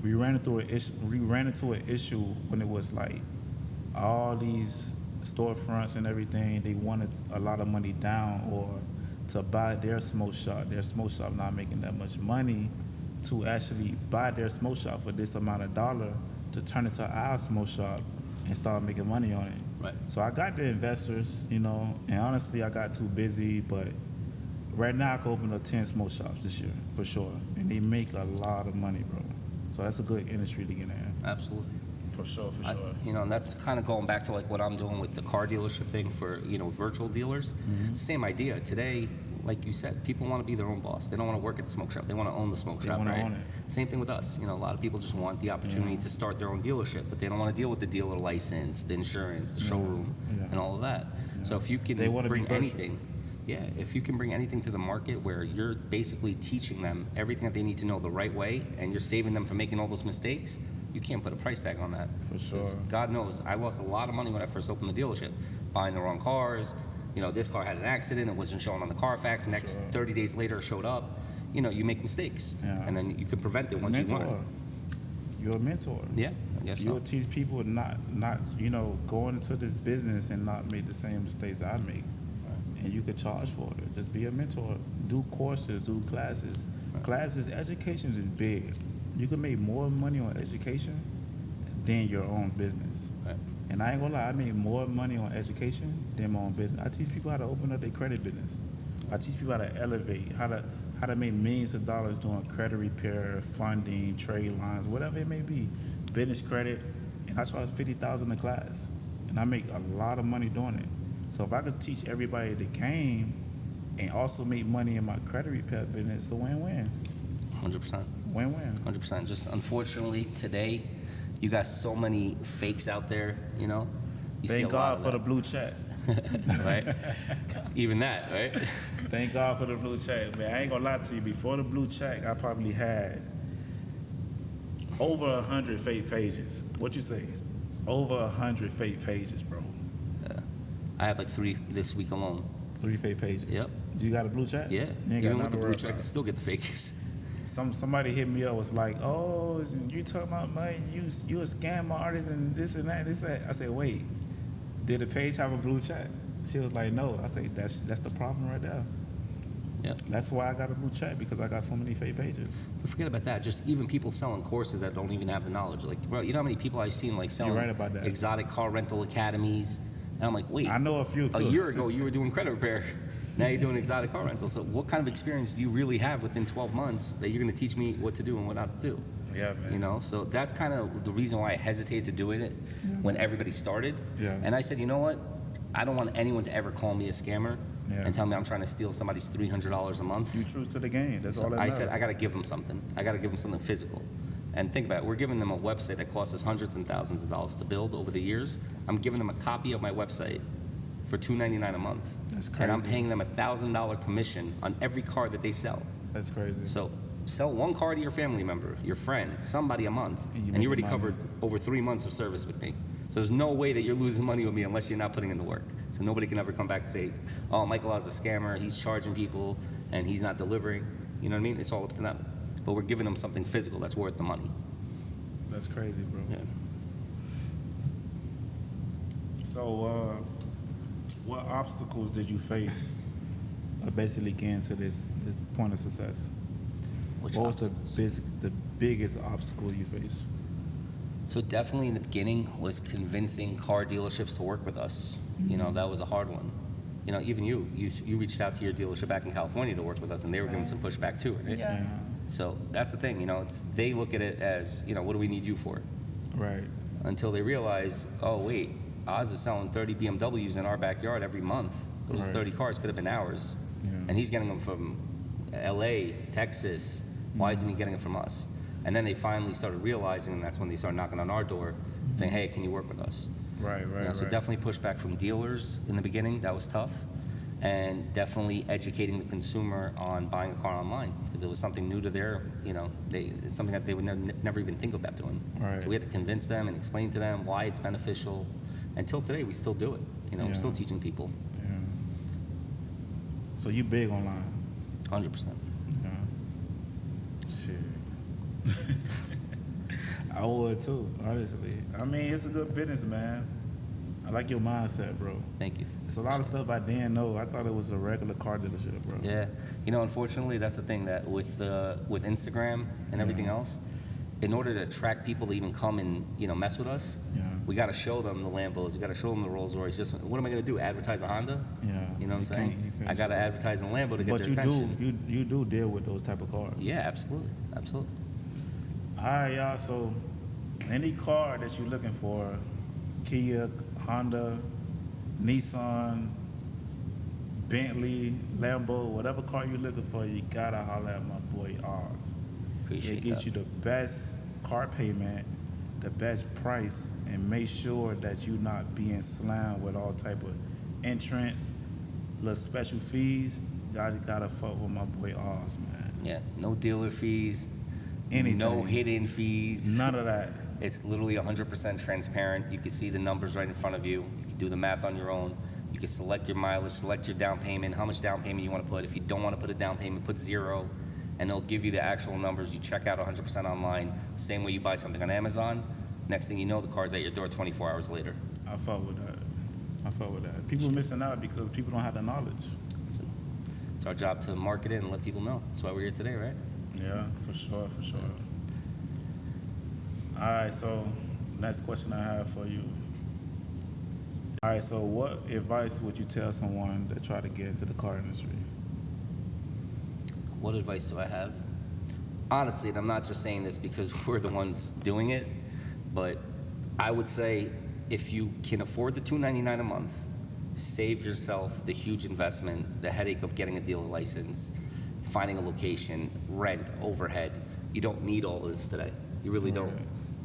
we ran into an issue when it was like all these storefronts and everything, they wanted a lot of money down or to buy their smoke shop not making that much money to actually buy their smoke shop for this amount of dollar to turn it to our smoke shop and start making money on it. Right. So I got the investors, you know, and honestly I got too busy, but right now I can open up 10 smoke shops this year for sure. And they make a lot of money, bro. So that's a good industry to get in. Absolutely. For sure, for I- sure. you know, and that's kind of going back to like what I'm doing with the car dealership thing for, you know, virtual dealers. Same idea. Today, like you said, people want to be their own boss. They don't want to work at the smoke shop. They want to own the smoke shop, wanna right? own it. Same thing with us. You know, a lot of people just want the opportunity to start their own dealership, but they don't want to deal with the dealer license, the insurance, the showroom, Yeah. and all of that. So if you can They wanna be bring versatile. anything, yeah, if you can bring anything to the market where you're basically teaching them everything that they need to know the right way, and you're saving them from making all those mistakes, you can't put a price tag on that. For 'Cause sure. God knows, I lost a lot of money when I first opened the dealership, buying the wrong cars. You know, this car had an accident, it wasn't showing on the Carfax. Next Sure. 30 days later, it showed up. You know, you make mistakes, Yeah. and then you can prevent it once you Mentor. learn. You're a mentor. Yeah, I guess You'll so. teach people not you know, going into this business and not make the same mistakes I make. And you could charge for it. Just be a mentor. Do courses, do classes. Classes, education is big. You can make more money on education than your own business. Right. And I ain't gonna lie, I make more money on education than my own business. I teach people how to open up their credit business. I teach people how to elevate, how to make millions of dollars doing credit repair, funding, trade lines, whatever it may be, business credit. And I charge $50,000 a class, and I make a lot of money doing it. So if I could teach everybody the game and also make money in my credit repair business, it's a win-win. 100%. Win-win. 100%. Just unfortunately, today, you got so many fakes out there, you know? You see Thank a lot God of for the that, blue check. right? Even that, right? Thank God for the blue check, man. I ain't gonna lie to you. Before the blue check, I probably had over 100 fake pages. What you say? Over 100 fake pages, bro. I have like 3 this week alone. 3 fake pages. Yep. Do you got a blue check? Yeah. You ain't got Even nothing with the to blue worry check, I about. still get the fakes. Somebody hit me up, was like, "Oh, you talking about money? You a scam artist and this and that, this that." I said, "Wait, did the page have a blue check?" She was like, "No." I said, "That's the problem right there. Yep. That's why I got a blue check, because I got so many fake pages." But forget about that. Just even people selling courses that don't even have the knowledge. Like, bro, you know how many people I've seen like selling right about that. exotic car rental academies? And I'm like, wait, I know a few a too. year ago you were doing credit repair. Now you're doing exotic car rental. So what kind of experience do you really have within 12 months that you're going to teach me what to do and what not to do? Yeah, man. You know, so that's kind of the reason why I hesitated to doing it when everybody started. Yeah. And I said, you know what? I don't want anyone to ever call me a scammer Yeah. and tell me I'm trying to steal somebody's $300 a month. You true to the game. That's all that I matters. said, I got to give them something. I got to give them something physical. And think about it. We're giving them a website that costs us hundreds and thousands of dollars to build over the years. I'm giving them a copy of my website for $2.99 a month. That's And I'm crazy. paying them $1,000 commission on every car that they sell. That's crazy. So sell one car to your family member, your friend, somebody a month, And you and you make already money. covered over 3 months of service with me. So there's no way that you're losing money with me unless you're not putting in the work. So nobody can ever come back and say, oh, Michael is a scammer, he's charging people, and he's not delivering. You know what I mean? It's all up to them. But we're giving them something physical that's worth the money. That's crazy, bro. Yeah. So, what obstacles did you face basically getting to this point of success? Which What was obstacles? the biggest obstacle you faced? So definitely in the beginning was convincing car dealerships to work with us. You know, that was a hard one. You know, even you reached out to your dealership back in California to work with us, and they were giving some pushback too, right? Yeah. So that's the thing, you know, they look at it as, you know, what do we need you for? Right. Until they realize, oh wait, Oz is selling 30 BMWs in our backyard every month. Those Right. 30 cars could have been ours. Yeah. And he's getting them from LA, Texas. Why isn't he getting it from us? And then they finally started realizing, and that's when they started knocking on our door, saying, hey, can you work with us? Right. You know, so definitely pushback from dealers in the beginning, that was tough. And definitely educating the consumer on buying a car online, because it was something new to their, you know, it's something that they would never even think about doing. Right. So we had to convince them and explain to them why it's beneficial. Until today, we still do it. You know, we're Yeah. still teaching people, Yeah. So you big online? 100%. Yeah. Shit. I would too, honestly. I mean, it's a good business, man. I like your mindset, bro. Thank you. It's a lot of stuff I didn't know. I thought it was a regular car dealership, bro. Yeah, you know, unfortunately, that's the thing that with Instagram and everything else, in order to attract people to even come and, you know, mess with us, Yeah. we got to show them the Lambos, we got to show them the Rolls Royce. Just what am I going to do? Advertise a Honda? Yeah. You know what I'm saying? You can't I got to say that. advertise a Lambo to get But their you attention. you do deal with those type of cars. Yeah, absolutely, absolutely. All right, y'all. So, any car that you're looking for, Kia, Honda, Nissan, Bentley, Lambo, whatever car you're looking for, you gotta holler at my boy Oz. Appreciate It gets that. you the best car payment, the best price, and make sure that you're not being slammed with all type of entrance, little special fees. Y'all just gotta fuck with my boy Oz, man. Yeah, no dealer fees, Anything. no hidden fees. None of that. It's literally 100% transparent. You can see the numbers right in front of you. You can do the math on your own. You can select your mileage, select your down payment, how much down payment you want to put. If you don't want to put a down payment, put 0, and they'll give you the actual numbers. You check out 100% online. Same way you buy something on Amazon. Next thing you know, the car's at your door 24 hours later. I fuck with that. I fuck with that. People missing out because people don't have the knowledge. So it's our job to market it and let people know. That's why we're here today, right? Yeah, for sure, for sure. All right, so next question I have for you. All right, so what advice would you tell someone that try to get into the car industry? What advice do I have? Honestly, and I'm not just saying this because we're the ones doing it, but I would say if you can afford the $299 a month, save yourself the huge investment, the headache of getting a dealer license, finding a location, rent, overhead. You don't need all of this today. You really don't.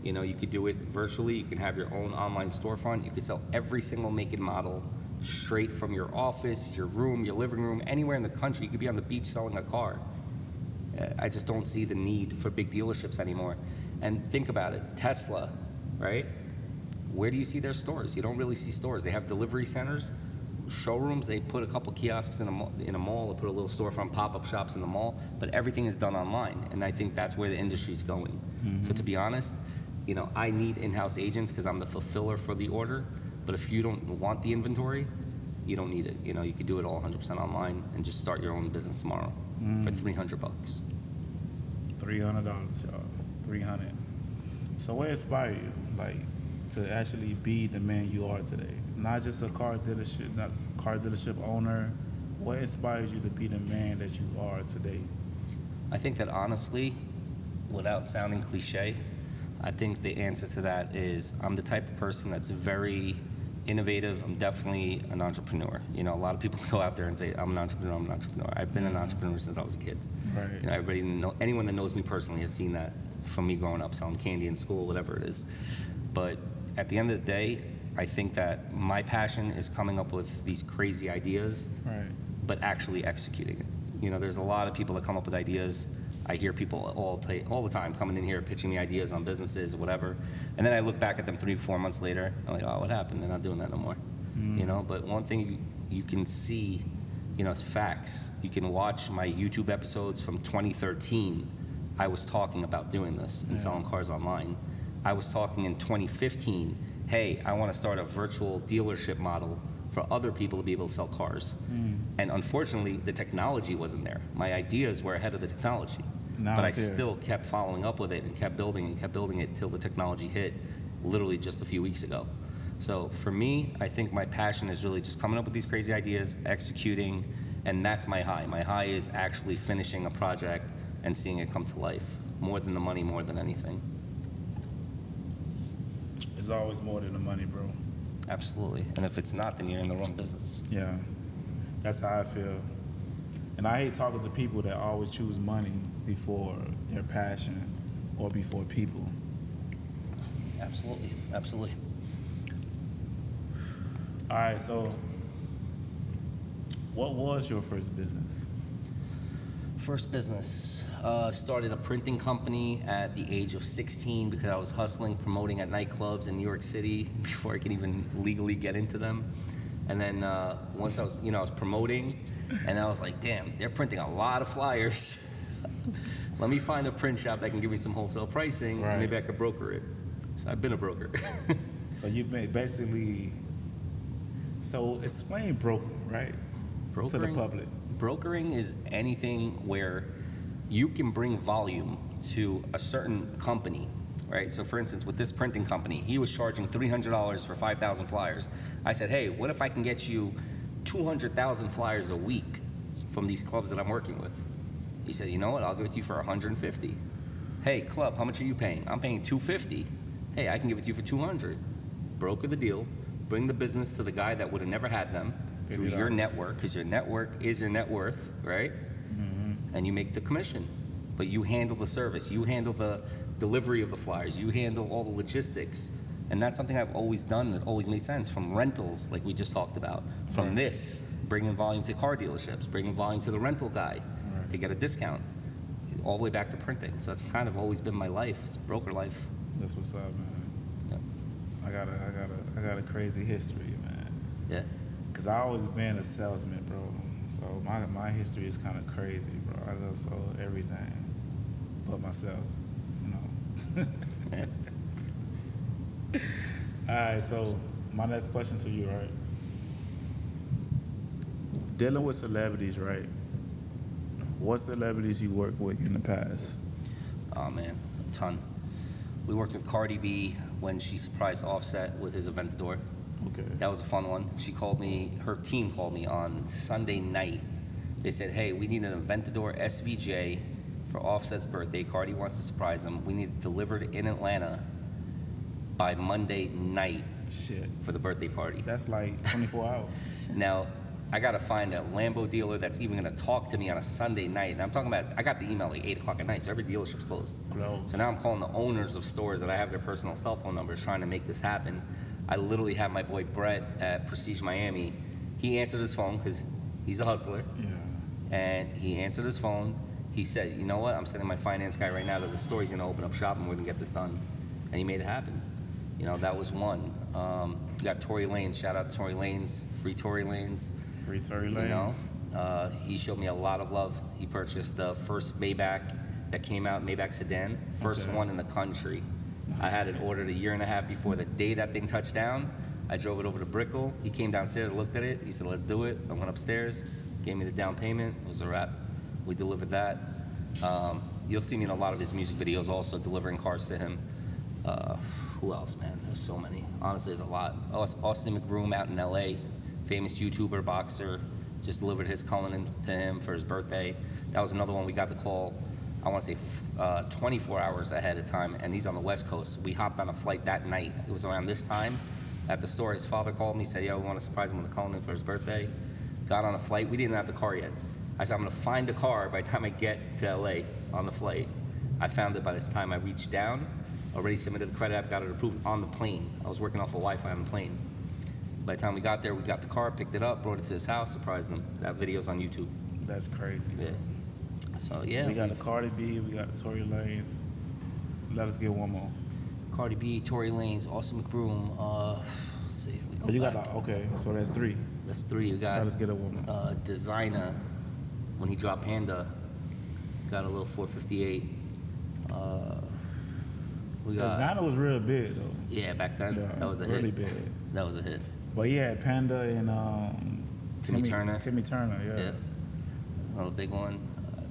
You know, you could do it virtually. You can have your own online storefront. You could sell every single make and model straight from your office, your room, your living room, anywhere in the country. You could be on the beach selling a car. I just don't see the need for big dealerships anymore. And think about it, Tesla, right? Where do you see their stores? You don't really see stores. They have delivery centers, showrooms. They put a couple kiosks in a mall. They put a little storefront, pop-up shops in the mall. But everything is done online, and I think that's where the industry's going. So to be honest, you know, I need in-house agents because I'm the fulfiller for the order. But if you don't want the inventory, you don't need it. You know, you could do it all 100% online and just start your own business tomorrow for $300. $300, y'all. $300. So what inspired you, like, to actually be the man you are today? Not just a car dealership owner. What inspires you to be the man that you are today? I think that honestly, without sounding cliche, I think the answer to that is I'm the type of person that's very innovative. I'm definitely an entrepreneur. You know, a lot of people go out there and say, I'm an entrepreneur. I've been an entrepreneur since I was a kid. Right. You know, anyone that knows me personally has seen that from me growing up, selling candy in school, whatever it is. But at the end of the day, I think that my passion is coming up with these crazy ideas, Right. but actually executing it. You know, there's a lot of people that come up with ideas, I hear people all the time coming in here pitching me ideas on businesses or whatever, and then I look back at them 3-4 months later. I'm like, oh, what happened? They're not doing that no more. You know. But one thing you can see, you know, it's facts. You can watch my YouTube episodes from 2013. I was talking about doing this and selling cars online. I was talking in 2015. Hey, I want to start a virtual dealership model for other people to be able to sell cars. And unfortunately, the technology wasn't there. My ideas were ahead of the technology. Now But I it's here. still kept following up with it and kept building it till the technology hit literally just a few weeks ago. So for me, I think my passion is really just coming up with these crazy ideas, executing, and that's my high. My high is actually finishing a project and seeing it come to life, more than the money, more than anything. It's always more than the money, bro. Absolutely. And if it's not, then you're in the wrong business. Yeah, that's how I feel. And I hate talking to people that always choose money before their passion or before people. Absolutely. Absolutely. All right, so what was your first business? First business, started a printing company at the age of 16 because I was hustling, promoting at nightclubs in New York City before I could even legally get into them. And then once I was promoting, and I was like, damn, they're printing a lot of flyers. Let me find a print shop that can give me some wholesale pricing, Right. and maybe I could broker it. So I've been a broker. So you basically, so explain broker, right? To the public. Brokering is anything where you can bring volume to a certain company, right? So for instance, with this printing company, he was charging $300 for 5,000 flyers. I said, hey, what if I can get you 200,000 flyers a week from these clubs that I'm working with? He said, you know what, I'll give it to you for 150. Hey, club, how much are you paying? I'm paying 250. Hey, I can give it to you for 200. Broker the deal, bring the business to the guy that would have never had them through your $50. network, because your network is your net worth, right? And you make the commission. But you handle the service, you handle the delivery of the flyers, you handle all the logistics. And that's something I've always done that always made sense, from rentals, like we just talked about, from this, bringing volume to car dealerships, bringing volume to the rental guy to get a discount, all the way back to printing. So that's kind of always been my life, it's broker life. That's what's up, man. Yep. I got a crazy history, man. Yeah. Cause I always been a salesman, bro. So my history is kind of crazy, bro. I just sold everything but myself, you know. All right, so my next question to you, right? Dealing with celebrities, right? What celebrities you worked with in the past? Oh man, a ton. We worked with Cardi B when she surprised Offset with his Aventador. Okay. That was a fun one. She called me, her team called me on Sunday night. They said, hey, we need an Aventador SVJ for Offset's birthday. Cardi wants to surprise him. We need it delivered in Atlanta by Monday night Shit. for the birthday party. That's like 24 hours. Now, I gotta find a Lambo dealer that's even gonna talk to me on a Sunday night. And I'm talking about, I got the email like 8 o'clock at night, so every dealership's closed. Closed. So now I'm calling the owners of stores that I have their personal cell phone numbers trying to make this happen. I literally have my boy Brett at Prestige Miami. He answered his phone because he's a hustler. Yeah. And he answered his phone. He said, you know what, I'm sending my finance guy right now to the store. He's gonna open up shop and we're gonna get this done. And he made it happen. You know, that was one. You got Tory Lanez, shout out to Tory Lanez, free Tory Lanez. Free Tory Lanez. You know, he showed me a lot of love. He purchased the first Maybach that came out, Maybach sedan, first Okay. one in the country. I had it ordered a year and a half before the day that thing touched down. I drove it over to Brickell. He came downstairs, looked at it. He said, let's do it. I went upstairs, gave me the down payment. It was a wrap. We delivered that. You'll see me in a lot of his music videos also delivering cars to him. Who else, man? There's so many. Honestly, there's a lot. Austin McBroom out in LA, famous YouTuber, boxer, just delivered his Cullinan to him for his birthday. That was another one we got the call, I want to say 24 hours ahead of time, and he's on the West Coast. We hopped on a flight that night. It was around this time. At the store, his father called me, said, yo, we want to surprise him with a Cullinan for his birthday. Got on a flight. We didn't have the car yet. I said, I'm going to find a car by the time I get to LA on the flight. I found it by this time I reached down, already submitted the credit app, got it approved on the plane. I was working off of Wi-Fi on the plane. By the time we got there, we got the car, picked it up, brought it to his house, surprised him. That video's on YouTube. That's crazy. Yeah. So yeah, We got the Cardi B, we got the Tory Lanez. Let us get one more. Cardi B, Tory Lanez, Austin McBroom. Let's see, we go Oh, you got back. okay, so that's 3. That's 3. You got Let us get a one more. Designer, when he dropped Panda, got a little 458. We got Designer was real big though. yeah, back then Yeah, that was a really hit. big. That was a hit. But he had Panda and Timmy Turner. Timmy Turner, yeah. Yeah, another big one.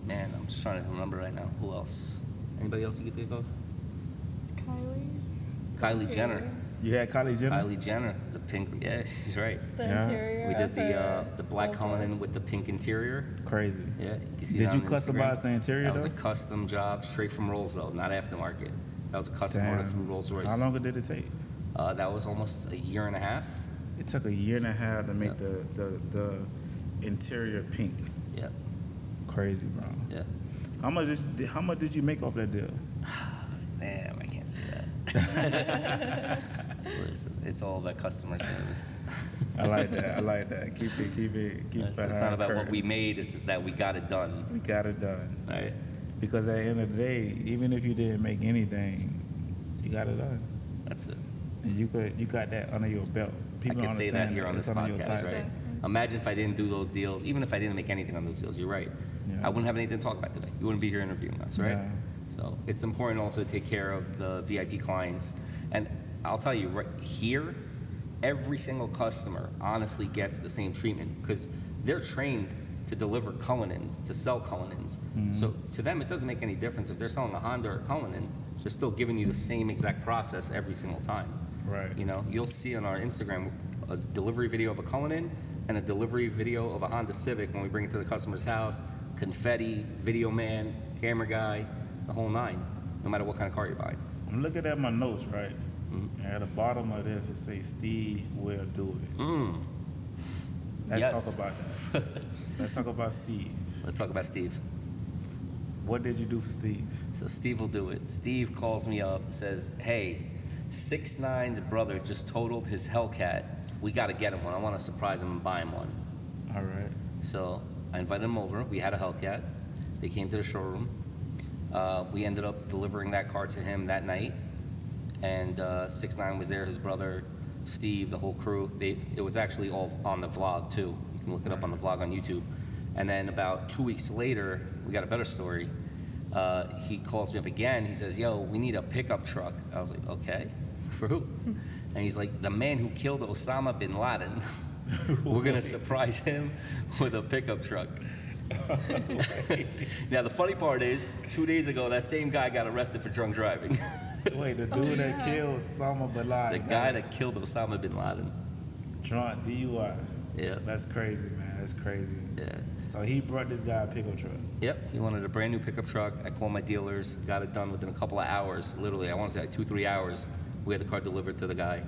Man, I'm just trying to remember right now. Who else? Anybody else you can think of? Kylie Jenner. Interior. You had Kylie Jenner. Kylie Jenner, the pink. Yeah, she's right. The Yeah. interior. We did of her the black Rolls Cullinan Royce. with the pink interior. Crazy. Yeah, you can see Did that you on customize Instagram. the interior That was though? a custom job, straight from Rolls though, not aftermarket. That was a custom order through Rolls Royce. How long did it take? That was almost a year and a half. It took a year and a half to make the interior pink. Yeah, Crazy, bro. yeah. How much did you make off that deal? Damn, I can't say that. Listen, it's all about customer service. I like that. I like that. Keep it. It's behind not about what we curtains. made; it's that we got it done. We got it done. Right? Because at the end of the day, even if you didn't make anything, you got it done. That's it. And you got that under your belt. People I could say that understand here on it's this under your podcast, title. right? Exactly. Imagine if I didn't do those deals, even if I didn't make anything on those deals. You're right. Yeah. I wouldn't have anything to talk about today. You wouldn't be here interviewing us, right? Yeah. So it's important also to take care of the VIP clients. And I'll tell you, right here, every single customer honestly gets the same treatment because they're trained to deliver Cullinans, to sell Cullinans. So to them, it doesn't make any difference if they're selling a Honda or a Cullinan. They're still giving you the same exact process every single time. Right. You know, you'll see on our Instagram a delivery video of a Cullinan and a delivery video of a Honda Civic when we bring it to the customer's house. Confetti, video man, camera guy, the whole 9, no matter what kind of car you're buying. I'm looking at my notes, right? And at the bottom of this, it says Steve will do it. Let's Yes. talk about that. Let's talk about Steve. Let's talk about Steve. What did you do for Steve? So Steve will do it. Steve calls me up, says, hey, 6ix9ine's brother just totaled his Hellcat. We got to get him one. I want to surprise him and buy him one. All right. So I invited him over. We had a Hellcat. They came to the showroom. We ended up delivering that car to him that night. And 6ix9ine was there, his brother, Steve, the whole crew. It was actually all on the vlog too. You can look it up on the vlog on YouTube. And then about 2 weeks later, we got a better story. He calls me up again. He says, yo, we need a pickup truck. I was like, okay, for who? And he's like, the man who killed Osama bin Laden. We're going to surprise him with a pickup truck. Now, the funny part is, 2 days ago, that same guy got arrested for drunk driving. Wait, the dude that killed Osama bin Laden. The guy that killed Osama bin Laden. drunk DUI. Yeah. That's crazy, man. That's crazy. Yeah. So he brought this guy a pickup truck. Yep, he wanted a brand new pickup truck. I called my dealers, got it done within a couple of hours. Literally, I want to say like 2-3 hours. We had the car delivered to the guy.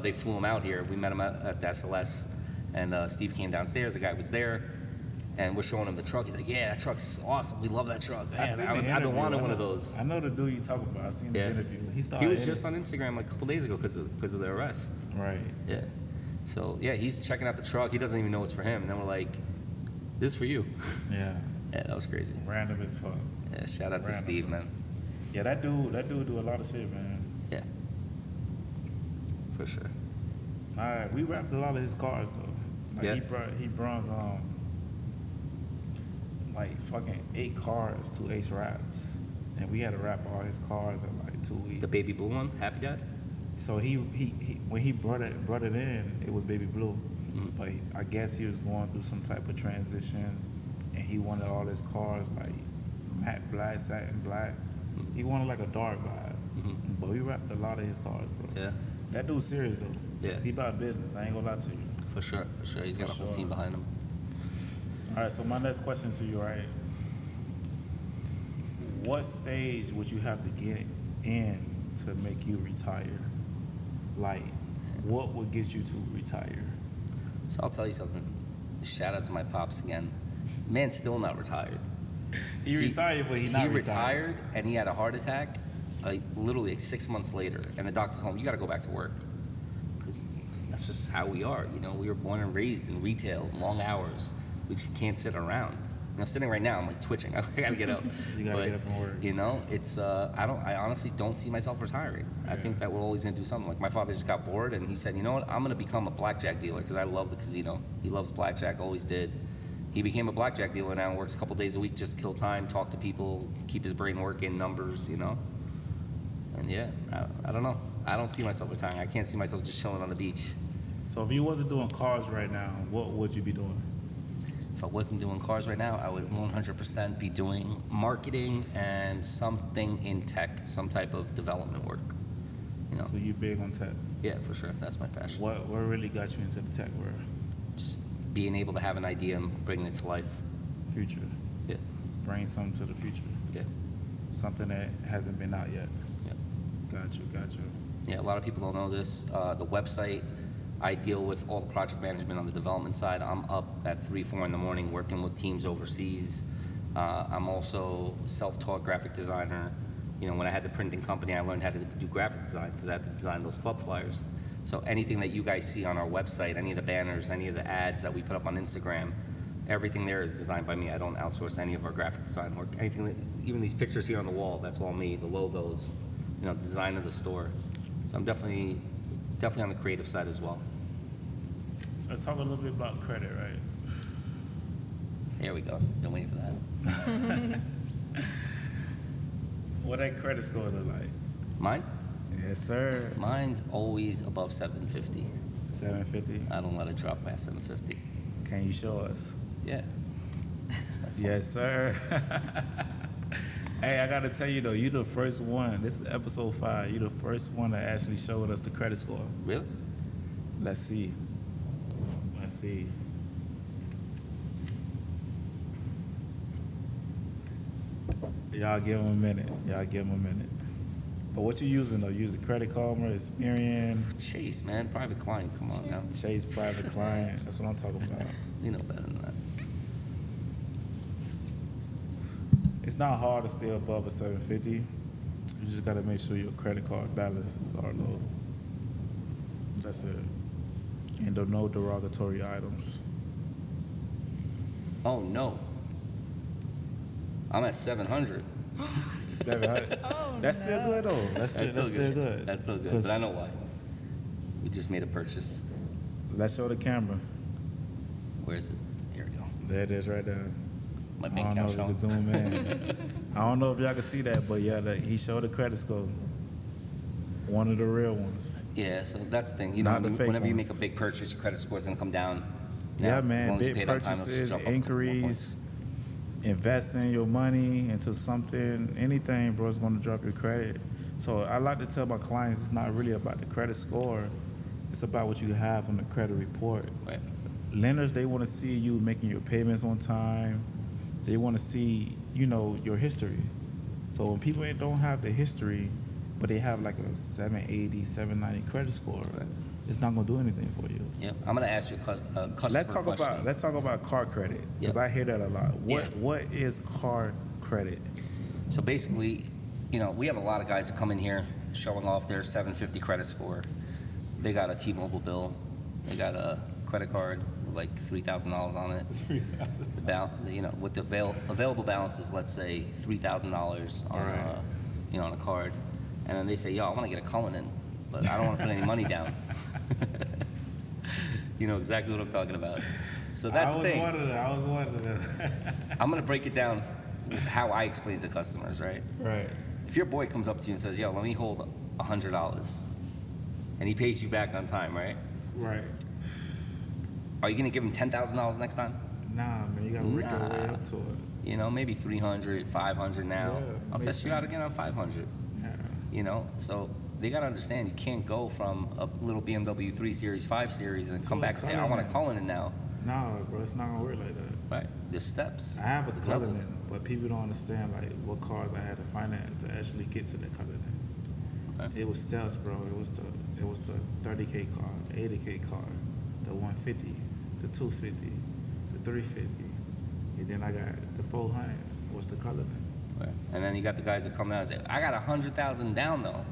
They flew him out here. We met him at the SLS, and Steve came downstairs. The guy was there, and we're showing him the truck. He's like, "Yeah, that truck's awesome. We love that truck. I Man, seen the I've been interview. wanting I one of know- those." I know the dude you talk about. I seen this Yeah. interview. He He started. was just on Instagram like a couple days ago because of the arrest. Right. Yeah. So yeah, he's checking out the truck. He doesn't even know it's for him. And then we're like, "This is for you." Yeah. Yeah, that was crazy. Random as fuck. Yeah, shout out to Random. Steve, man. Yeah, that dude do a lot of shit, man. Yeah, for sure. All right, we wrapped a lot of his cars though. Like Yeah. he brought like fucking 8 cars to Ace Raps, and we had to wrap all his cars in like 2 weeks. The baby blue one, Happy Dad. So he when he brought it in, it was baby blue, but I guess he was going through some type of transition, and he wanted all his cars like matte black, satin black. He wanted like a dark vibe, but we wrapped a lot of his cars, bro. Yeah, That dude's serious though. Yeah. He about business. I ain't gonna lie to you. for sure. He's got a For whole sure. team behind him. All right, so my next question to you, right? What stage would you have to get in to make you retire? Like, what would get you to retire? So I'll tell you something. Shout out to my pops again. Man's still not retired. He retired, but he not retired and he had a heart attack, like literally like 6 months later. And the doctor told him, "You got to go back to work, because that's just how we are. You know, we were born and raised in retail, long hours. We just can't sit around. You know, sitting right now, I'm like twitching. I gotta get up. You gotta get up and work. You know, it's I honestly don't see myself retiring. I think that we're always gonna do something. Like my father just got bored and he said, you know what, I'm gonna become a blackjack dealer because I love the casino. He loves blackjack, always did. He became a blackjack dealer now and works a couple days a week just to kill time, talk to people, keep his brain working, numbers, you know. And yeah, I don't know. I don't see myself retiring. I can't see myself just chilling on the beach. So if you wasn't doing cars right now, what would you be doing? If I wasn't doing cars right now, I would 100% be doing marketing and something in tech, some type of development work. You know, So you big on tech. yeah, for sure. That's my passion. What really got you into the tech world? Just being able to have an idea and bring it to life. Future. Yeah, Bring something to the future. yeah, Something that hasn't been out yet. yeah. Got you. Yeah, a lot of people don't know this. The website, I deal with all the project management on the development side. I'm up at 3, 4 in the morning working with teams overseas. I'm also self-taught graphic designer. You know, when I had the printing company, I learned how to do graphic design because I had to design those club flyers. So anything that you guys see on our website, any of the banners, any of the ads that we put up on Instagram, everything there is designed by me. I don't outsource any of our graphic design work. Anything that, even these pictures here on the wall, that's all me. The logos, you know, design of the store. So I'm definitely on the creative side as well. Let's talk a little bit about credit, right? There we go. Been waiting for that. What that credit score look like? Mine? Yes, sir. Mine's always above 750. 750. I don't let it drop past 750. Can you show us? Yeah. Yes, sir. Hey, I gotta tell you though, you the first one. This is episode 5. You the first one that actually showed us the credit score. Really? Let's see. Y'all give him a minute. But what you using though? You using Credit Karma, Experian, Chase, man. Private client. Come on now. Chase Private Client. That's what I'm talking about. You know better than that. It's not hard to stay above a 750. You just gotta make sure your credit card balances are low. That's it. And no derogatory items. Oh, no. I'm at 700. 700. Oh, That's still good though. That's still good. That's still good. 'Cause- But I know why. We just made a purchase. Let's show the camera. Where is it? Here we go. There it is right there. My I bank don't know account if you showing. can zoom in. I don't know if y'all can see that, but yeah, he showed the credit score. One of the real ones. Yeah, so that's the thing. You Not know, the fake whenever you ones. make a big purchase, your credit score's gonna come down. Yeah, As man. long as you Big pay it on time, it'll just purchases, jump up a couple more inquiries, points. investing your money into something, anything, bro, is going to drop your credit. So I like to tell my clients it's not really about the credit score. It's about what you have on the credit report. Right. Lenders, they want to see you making your payments on time. They want to see, your history. So when people don't have the history, but they have like a 780, 790 credit score, Right. it's not going to do anything for you. Yeah, I'm gonna ask you a customer question. Let's talk about car credit because Yep. I hear that a lot. Yeah. What is car credit? So basically, we have a lot of guys that come in here showing off their 750 credit score. They got a T-Mobile bill. They got a credit card with like $3,000 on it. With the available balances, let's say $3,000 on on a card, and then they say, "Yo, I want to get a Cullinan, but I don't want to put any money down." You know exactly what I'm talking about. So that's the thing. I was wondering. I'm gonna break it down how I explain to customers, right? Right. If your boy comes up to you and says, "Yo, let me hold $100," and he pays you back on time, right? Right. Are you gonna give him $10,000 next time? Nah, man, you gotta work your way up to it. Maybe 300, 500 now. Yeah, I'll makes test you out sense. again on 500. Yeah. So they gotta understand you can't go from a little BMW 3 Series, 5 Series, and then come To a back and say, "I want a Cullinan. Cullinan now." Nah, bro, it's not gonna work like that. Right? There's steps. I have a There's Cullinan, levels. but people don't understand like what cars I had to finance to actually get to the Cullinan. Right. It was steps, bro. It was the 30K car, the 80K car, the 150, the 250, the 350, and then I got the 400. Was the Cullinan? Right. And then you got the guys that come out and say, "I got 100,000 down though."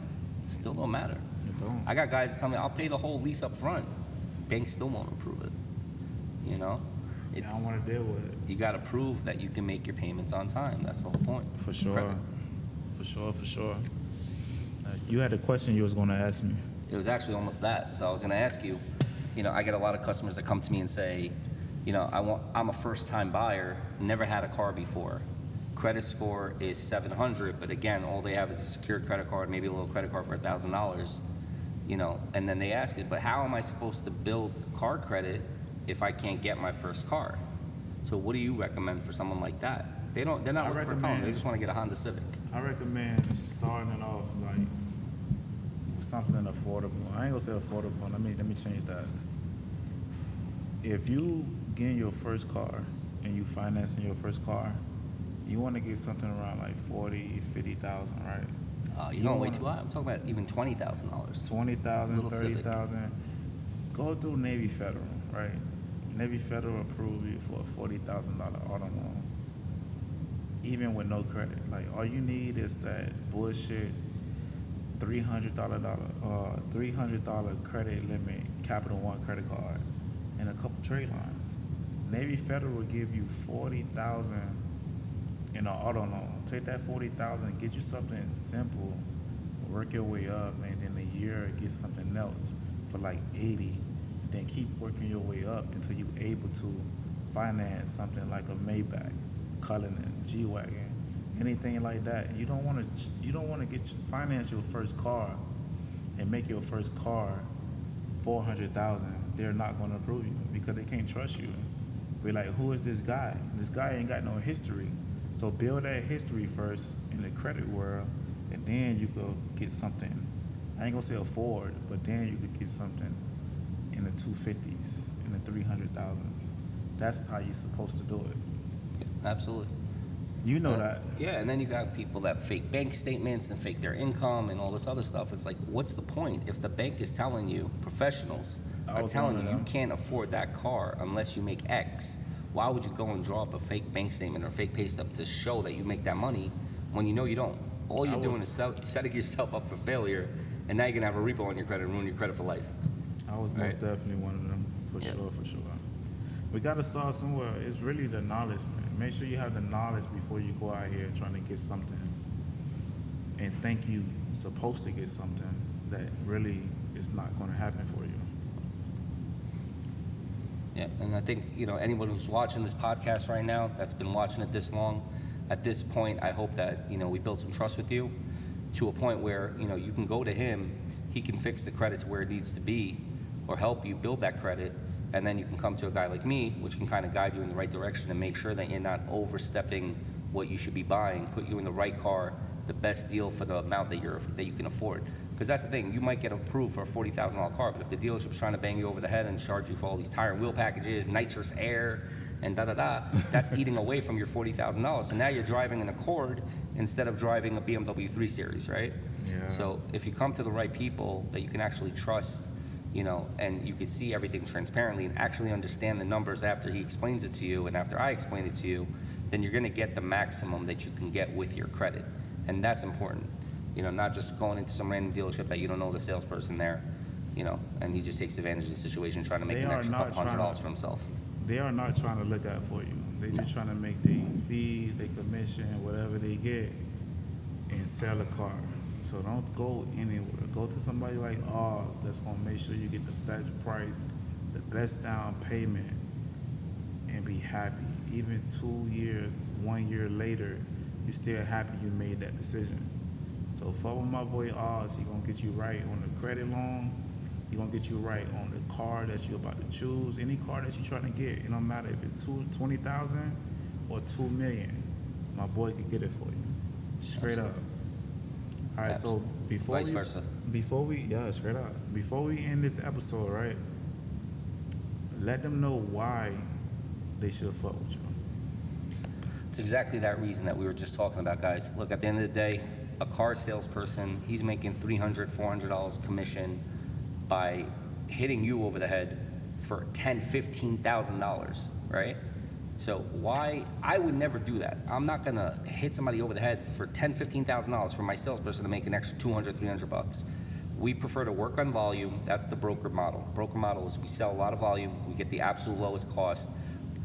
Still don't matter. It don't. I got guys that tell me, "I'll pay the whole lease up front." Bank still won't approve it. I don't want to deal with it. You got to prove that you can make your payments on time. That's the whole point. For sure. Credit. For sure. You had a question you was going to ask me. It was actually almost that. So I was going to ask you, I get a lot of customers that come to me and say, I'm a first-time buyer, never had a car before. Credit score is 700, but again, all they have is a secured credit card, maybe a little credit card for $1,000, and then they ask it, but how am I supposed to build car credit if I can't get my first car? So what do you recommend for someone like that? They're not looking for a car, they just want to get a Honda Civic. I recommend starting it off like with something affordable. I ain't gonna say affordable. Let me change that. If you getting your first car and you financing your first car, you want to get something around like 40, 50,000, right? You're going way too high. I'm talking about even $20,000. 20,000, Little Civic. 30,000. Go through Navy Federal, right? Navy Federal approve you for a $40,000 auto loan, even with no credit. Like all you need is that bullshit $300 credit limit, Capital One credit card, and a couple trade lines. Navy Federal will give you 40,000 in an auto loan. Take that 40,000, get you something simple, work your way up, and then a year get something else for like 80. Then keep working your way up until you're able to finance something like a Maybach, Cullinan, G-Wagon, anything like that. You don't want to finance your first car and make your first car 400,000. They're not going to approve you because they can't trust you. Be like, who is this guy? This guy ain't got no history. So build that history first in the credit world, and then you go get something. I ain't gonna say afford, but then you could get something in the 250s, in the 300,000s. That's how you're supposed to do it. Yeah, absolutely. You know that. Yeah, and then you got people that fake bank statements and fake their income and all this other stuff. It's like, what's the point? If the bank is telling you, professionals are telling you can't afford that car unless you make X, why would you go and draw up a fake bank statement or fake pay stub to show that you make that money when you know you don't? All you're doing is setting yourself up for failure, and now you're gonna have a repo on your credit and ruin your credit for life. I was most definitely one of them, for sure. We gotta start somewhere. It's really the knowledge, man. Make sure you have the knowledge before you go out here trying to get something and think you supposed to get something that really is not gonna happen for you. Yeah, and I think, anyone who's watching this podcast right now, that's been watching it this long, at this point, I hope that, we build some trust with you to a point where, you can go to him, he can fix the credit to where it needs to be or help you build that credit, and then you can come to a guy like me, which can kind of guide you in the right direction and make sure that you're not overstepping what you should be buying, put you in the right car, the best deal for the amount that you can afford. Because that's the thing, you might get approved for a $40,000 car, but if the dealership's trying to bang you over the head and charge you for all these tire and wheel packages, nitrous air, and that's eating away from your $40,000. So now you're driving an Accord instead of driving a BMW 3 Series, right? Yeah. So if you come to the right people that you can actually trust, and you can see everything transparently and actually understand the numbers after he explains it to you and after I explain it to you, then you're gonna get the maximum that you can get with your credit. And that's important. Not just going into some random dealership that you don't know the salesperson there, and he just takes advantage of the situation trying to make an extra couple $100 for himself. They are not trying to look out for you. They just trying to make their fees, their commission, whatever they get, and sell a car. So don't go anywhere. Go to somebody like ours that's gonna make sure you get the best price, the best down payment, and be happy. Even 2 years, 1 year later, you're still happy you made that decision. So follow my boy Oz. He gonna get you right on the credit loan. He gonna get you right on the car that you're about to choose. Any car that you're trying to get. It don't matter if it's 20,000 or 2 million. My boy can get it for you, straight up. All right. Absolutely. So before Vice versa. Straight up. Before we end this episode, right? Let them know why they should fuck with you. It's exactly that reason that we were just talking about, guys. Look, at the end of the day, a car salesperson, he's making $300, $400 commission by hitting you over the head for $10,000, $15,000, right? So why, I would never do that. I'm not gonna hit somebody over the head for $10,000, $15,000 for my salesperson to make an extra $200, $300. We prefer to work on volume. That's the broker model. Broker model is we sell a lot of volume, we get the absolute lowest cost,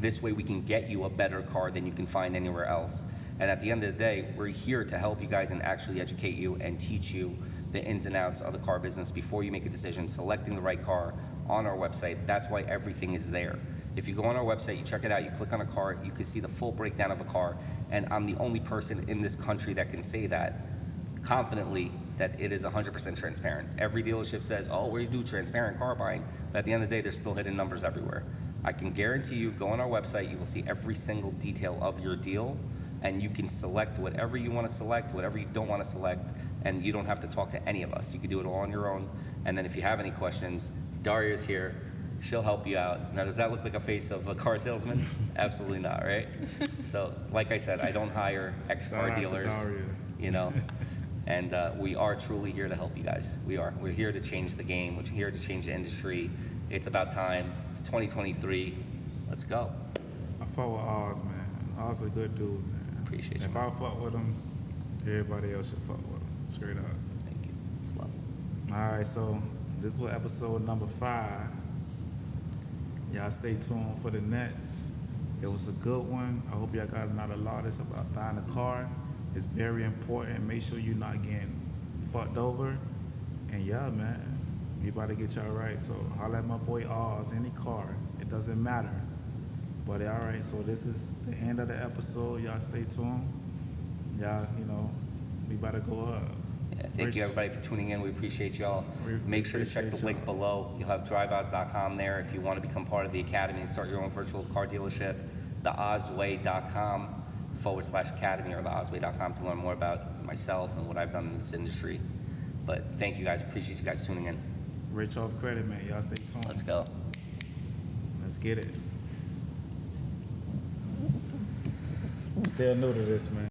This way we can get you a better car than you can find anywhere else. And at the end of the day, we're here to help you guys and actually educate you and teach you the ins and outs of the car business before you make a decision, selecting the right car on our website. That's why everything is there. If you go on our website, you check it out, you click on a car, you can see the full breakdown of a car. And I'm the only person in this country that can say that confidently, that it is 100% transparent. Every dealership says, oh, we do transparent car buying, but at the end of the day, there's still hidden numbers everywhere. I can guarantee you, go on our website, you will see every single detail of your deal, and you can select whatever you want to select, whatever you don't want to select, and you don't have to talk to any of us. You can do it all on your own, and then if you have any questions, Daria's here. She'll help you out. Now, does that look like a face of a car salesman? Absolutely not, right? So, like I said, I don't hire ex-car Shout out to dealers, Daria. you know, and we are truly here to help you guys. We are. We're here to change the game. We're here to change the industry. It's about time. It's 2023. Let's go. I fuck with Oz, man. Oz a good dude, man. Appreciate you, If I fuck with him, everybody else should fuck with him. Straight up. Thank you. It's love. All right, so this was episode number 5. Y'all stay tuned for the next. It was a good one. I hope y'all got another knowledge about buying a car. It's very important. Make sure you're not getting fucked over. And yeah, man, we about to get y'all right. So holla at my boy Oz, any car. It doesn't matter. But all right, so this is the end of the episode. Y'all stay tuned. Y'all, we about to go up. Yeah, thank you everybody for tuning in. We appreciate y'all. We Make sure to check the appreciate link y'all. below. You'll have driveoz.com there if you want to become part of the academy and start your own virtual car dealership. theozway.com/academy or theozway.com to learn more about myself and what I've done in this industry. But thank you guys. Appreciate you guys tuning in. Rich off credit, man. Y'all stay tuned. Let's go. Let's get it. Still new to this, man.